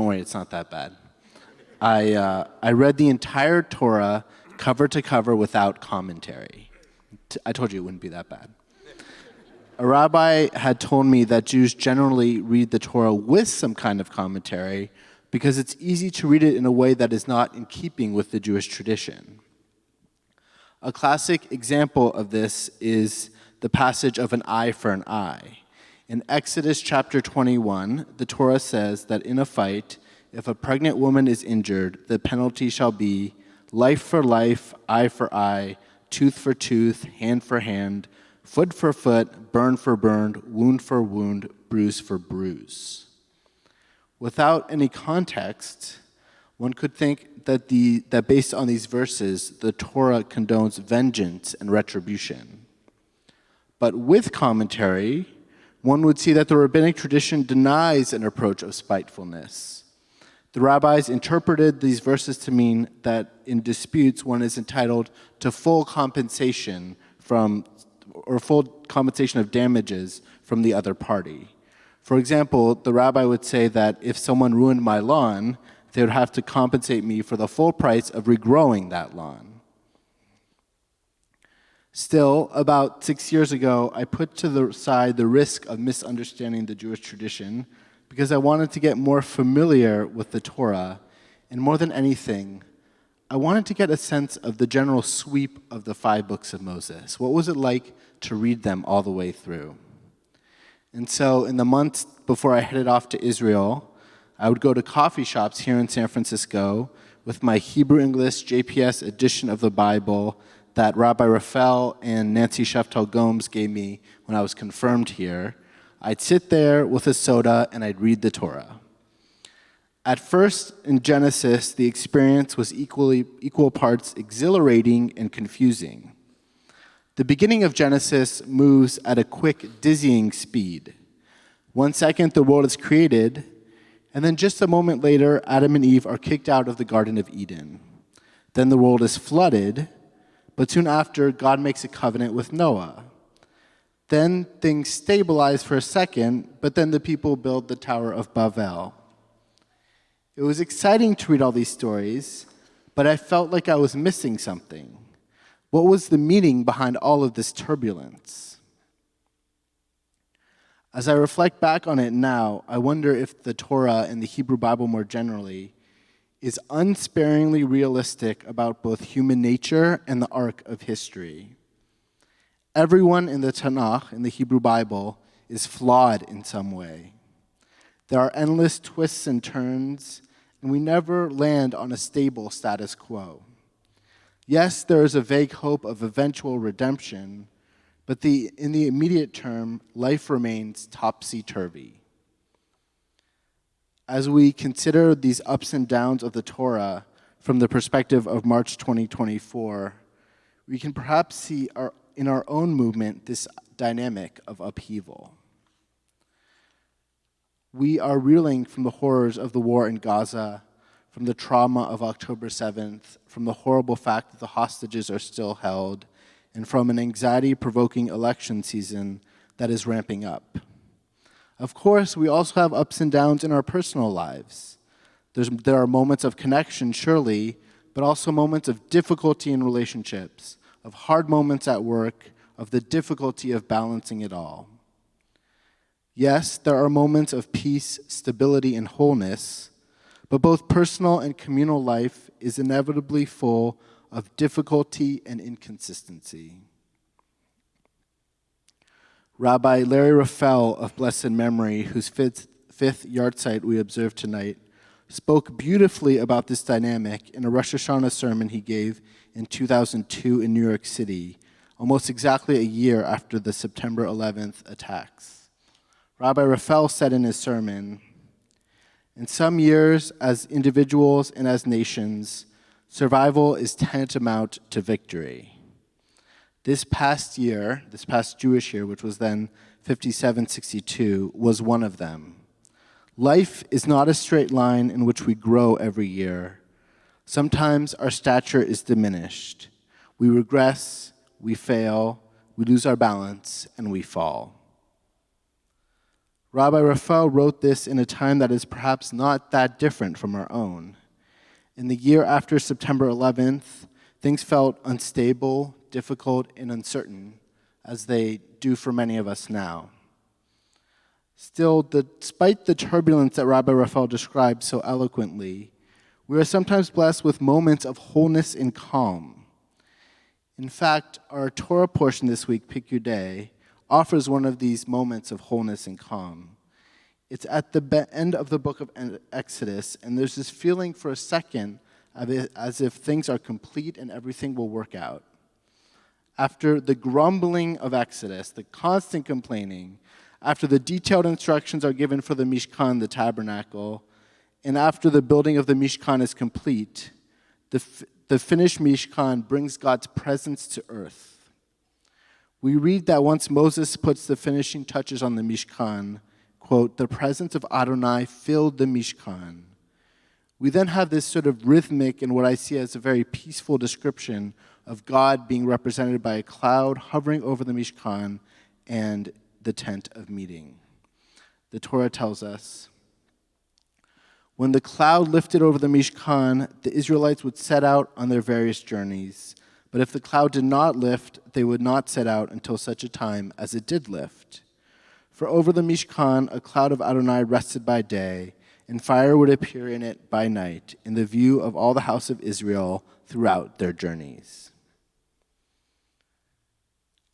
don't worry, it's not that bad. I read the entire Torah cover to cover without commentary. I told you it wouldn't be that bad. A rabbi had told me that Jews generally read the Torah with some kind of commentary because it's easy to read it in a way that is not in keeping with the Jewish tradition. A classic example of this is the passage of an eye for an eye. In Exodus chapter 21, the Torah says that in a fight, if a pregnant woman is injured, the penalty shall be life for life, eye for eye, tooth for tooth, hand for hand, foot for foot, burn for burn, wound for wound, bruise for bruise. Without any context, one could think that based on these verses, the Torah condones vengeance and retribution. But with commentary, one would see that the rabbinic tradition denies an approach of spitefulness. The rabbis interpreted these verses to mean that in disputes, one is entitled to full compensation of damages from the other party. For example, the rabbi would say that if someone ruined my lawn, they would have to compensate me for the full price of regrowing that lawn. Still, about 6 years ago, I put to the side the risk of misunderstanding the Jewish tradition because I wanted to get more familiar with the Torah, and more than anything, I wanted to get a sense of the general sweep of the 5 books of Moses. What was it like to read them all the way through? And so in the months before I headed off to Israel, I would go to coffee shops here in San Francisco with my Hebrew-English JPS edition of the Bible that Rabbi Raphael and Nancy Sheftel-Gomes gave me when I was confirmed here. I'd sit there with a soda and I'd read the Torah. At first, in Genesis, the experience was equal parts exhilarating and confusing. The beginning of Genesis moves at a quick, dizzying speed. 1 second, the world is created, and then just a moment later, Adam and Eve are kicked out of the Garden of Eden. Then the world is flooded, but soon after, God makes a covenant with Noah. Then things stabilize for a second, but then the people build the Tower of Babel. It was exciting to read all these stories, but I felt like I was missing something. What was the meaning behind all of this turbulence? As I reflect back on it now, I wonder if the Torah and the Hebrew Bible more generally is unsparingly realistic about both human nature and the arc of history. Everyone in the Tanakh, in the Hebrew Bible, is flawed in some way. There are endless twists and turns, and we never land on a stable status quo. Yes, there is a vague hope of eventual redemption, but in the immediate term, life remains topsy-turvy. As we consider these ups and downs of the Torah from the perspective of March 2024, we can perhaps see in our own movement this dynamic of upheaval. We are reeling from the horrors of the war in Gaza, from the trauma of October 7th, from the horrible fact that the hostages are still held, and from an anxiety-provoking election season that is ramping up. Of course, we also have ups and downs in our personal lives. There are moments of connection, surely, but also moments of difficulty in relationships, of hard moments at work, of the difficulty of balancing it all. Yes, there are moments of peace, stability, and wholeness, but both personal and communal life is inevitably full of difficulty and inconsistency. Rabbi Larry Raphael of blessed memory, whose fifth yahrzeit we observe tonight, spoke beautifully about this dynamic in a Rosh Hashanah sermon he gave in 2002 in New York City, almost exactly a year after the September 11th attacks. Rabbi Raphael said in his sermon, "In some years, as individuals and as nations, survival is tantamount to victory. This past Jewish year, which was then 5762, was one of them. Life is not a straight line in which we grow every year. Sometimes our stature is diminished. We regress, we fail, we lose our balance, and we fall." Rabbi Raphael wrote this in a time that is perhaps not that different from our own. In the year after September 11th, things felt unstable, difficult, and uncertain, as they do for many of us now. Still, despite the turbulence that Rabbi Raphael described so eloquently, we are sometimes blessed with moments of wholeness and calm. In fact, our Torah portion this week, Pick Your Day, offers one of these moments of wholeness and calm. It's at the end of the book of Exodus, and there's this feeling for a second as if things are complete and everything will work out. After the grumbling of Exodus, the constant complaining, after the detailed instructions are given for the Mishkan, the tabernacle, and after the building of the Mishkan is complete, the finished Mishkan brings God's presence to earth. We read that once Moses puts the finishing touches on the Mishkan, quote, the presence of Adonai filled the Mishkan. We then have this sort of rhythmic and what I see as a very peaceful description of God being represented by a cloud hovering over the Mishkan and the tent of meeting. The Torah tells us, when the cloud lifted over the Mishkan, the Israelites would set out on their various journeys. But if the cloud did not lift, they would not set out until such a time as it did lift. For over the Mishkan, a cloud of Adonai rested by day, and fire would appear in it by night, in the view of all the house of Israel throughout their journeys.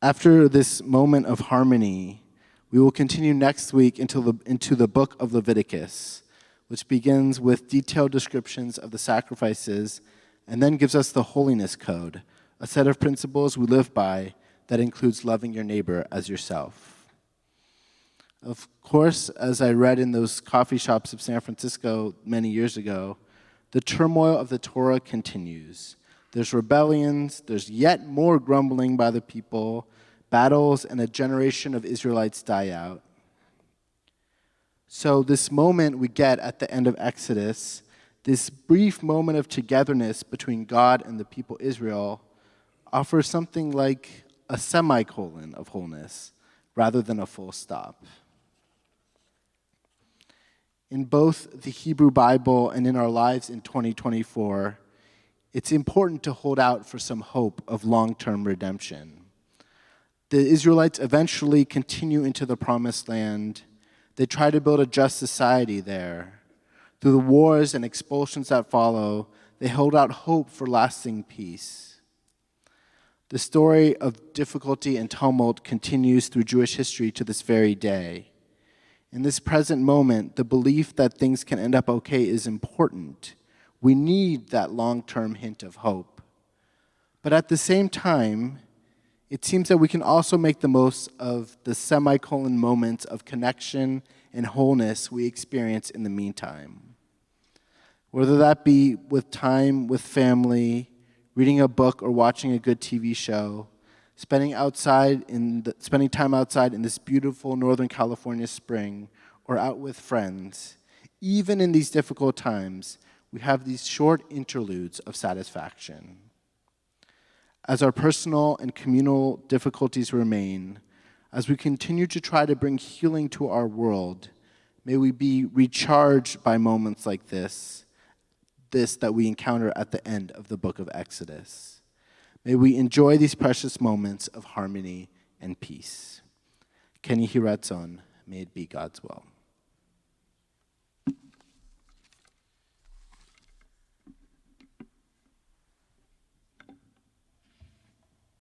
After this moment of harmony, we will continue next week into the book of Leviticus, which begins with detailed descriptions of the sacrifices and then gives us the holiness code, a set of principles we live by that includes loving your neighbor as yourself. Of course, as I read in those coffee shops of San Francisco many years ago, the turmoil of the Torah continues. There's rebellions, there's yet more grumbling by the people, battles, and a generation of Israelites die out. So this moment we get at the end of Exodus, this brief moment of togetherness between God and the people Israel, offers something like a semicolon of wholeness rather than a full stop. In both the Hebrew Bible and in our lives in 2024, it's important to hold out for some hope of long-term redemption. The Israelites eventually continue into the Promised Land. They try to build a just society there. Through the wars and expulsions that follow, they hold out hope for lasting peace. The story of difficulty and tumult continues through Jewish history to this very day. In this present moment, the belief that things can end up okay is important. We need that long-term hint of hope. But at the same time, it seems that we can also make the most of the semicolon moments of connection and wholeness we experience in the meantime. Whether that be with time with family, reading a book or watching a good TV show, spending time outside in this beautiful Northern California spring, or out with friends, even in these difficult times, we have these short interludes of satisfaction. As our personal and communal difficulties remain, as we continue to try to bring healing to our world, may we be recharged by moments like this that we encounter at the end of the book of Exodus. May we enjoy these precious moments of harmony and peace. Ken Yehi Ratzon, may it be God's will.